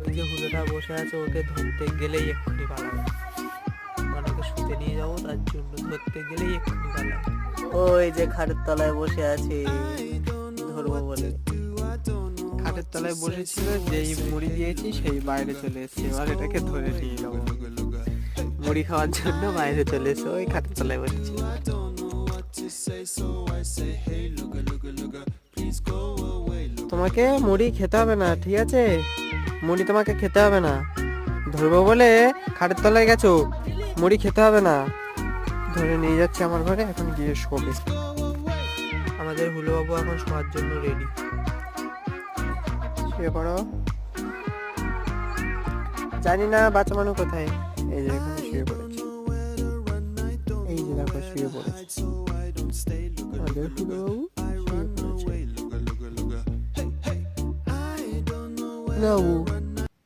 ওই যে হুলোটা বসে আছে, ওকে ধরতে গেলেই এক্ষুনি পালাবে। মানে ওকে শুতে নিয়ে যাবো, তার জন্য ধরতে গেলেই এক্ষুনি পালাবে। ওই যে খাটের তলায় বসে আছে, ধরবো বলে। খাটের তলায় বসেছিল, যেই মুড়ি দিয়েছি সেই বাইরে চলে এসছে। এবার এটাকে ধরে নিয়ে যাবো, মুড়ি খাওয়ার জন্য বাইরে চলে এসে ওই খাটের তলায় বসেছিল। তোমাকে মুড়ি খেতে হবে না, ঠিক আছে? মুড়ি তোমাকে খেতে হবে না, ধরবো বলে খাটের তলায় গেছো, মুড়ি খেতে হবে না। ধরে নিয়ে যাচ্ছে আমার ঘরে, এখন গিয়ে শোবে। আমাদের হুলো বাবু এখন শোয়ার জন্য রেডি। শুয়ে পড়ো। জানি না বাচ্চা মানুষ কোথায়। এই যে এখানে শুয়ে পড়েছে, এই যে দেখো শুয়ে পড়েছে আমাদের হুলো বাবু, শুয়ে পড়েছে। বাবু